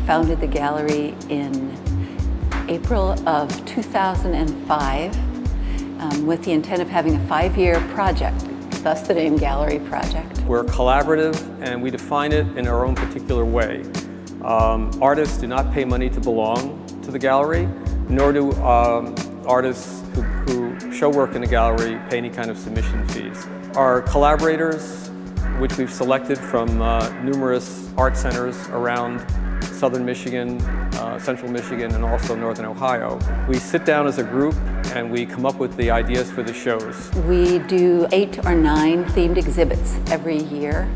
founded the gallery in April of 2005 with the intent of having a 5-year project, thus the name Gallery Project. We're collaborative and we define it in our own particular way. Artists do not pay money to belong to the gallery, nor do artists who show work in the gallery pay any kind of submission fees. Our collaborators, which we've selected from numerous art centers around southern Michigan, central Michigan, and also northern Ohio. We sit down as a group and we come up with the ideas for the shows. We do 8 or 9 themed exhibits every year,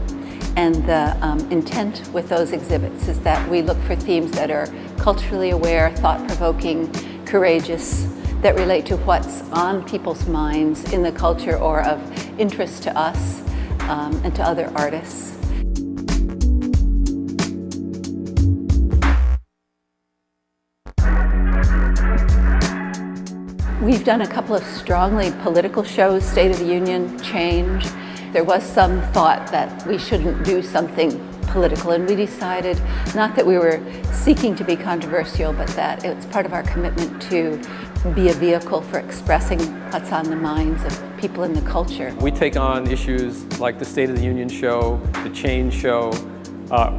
and the intent with those exhibits is that we look for themes that are culturally aware, thought-provoking, courageous, that relate to what's on people's minds in the culture or of interest to us and to other artists. We've done a couple of strongly political shows, State of the Union, Change. There was some thought that we shouldn't do something political, and we decided not that we were seeking to be controversial, but that it's part of our commitment to be a vehicle for expressing what's on the minds of people in the culture. We take on issues like the State of the Union show, the Change show.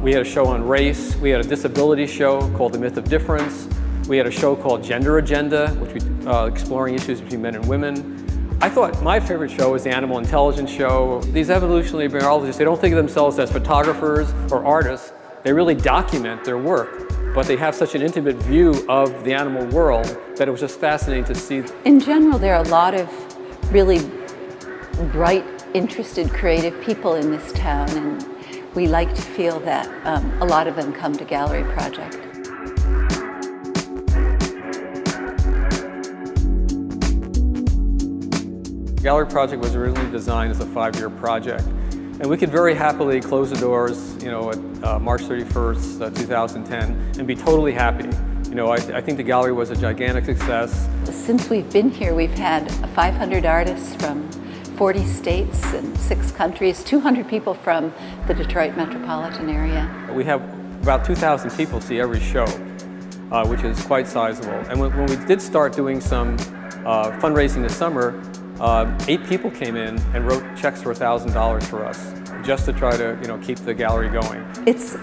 We had a show on race. We had a disability show called The Myth of Difference. We had a show called Gender Agenda, which we exploring issues between men and women. I thought my favorite show was the Animal Intelligence show. These evolutionary biologists, they don't think of themselves as photographers or artists. They really document their work, but they have such an intimate view of the animal world that it was just fascinating to see. In general, there are a lot of really bright, interested, creative people in this town, and we like to feel that a lot of them come to Gallery Project. Gallery Project was originally designed as a 5-year project, and we could very happily close the doors, at March 31st, 2010, and be totally happy. I think the gallery was a gigantic success. Since we've been here, we've had 500 artists from 40 states and 6 countries, 200 people from the Detroit metropolitan area. We have about 2,000 people see every show, which is quite sizable. And when we did start doing some fundraising this summer, 8 people came in and wrote checks for $1,000 for us, just to try to keep the gallery going. It's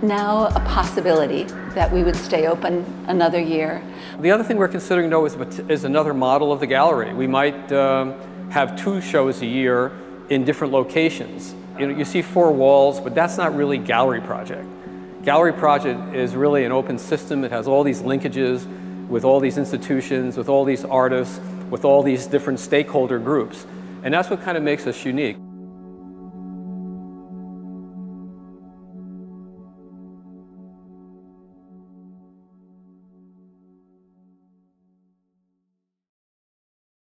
now a possibility that we would stay open another year. The other thing we're considering, though, is another model of the gallery. We might have 2 shows a year in different locations. You see 4 walls, but that's not really Gallery Project. Gallery Project is really an open system. It has all these linkages with all these institutions, with all these artists, with all these different stakeholder groups. And that's what kind of makes us unique.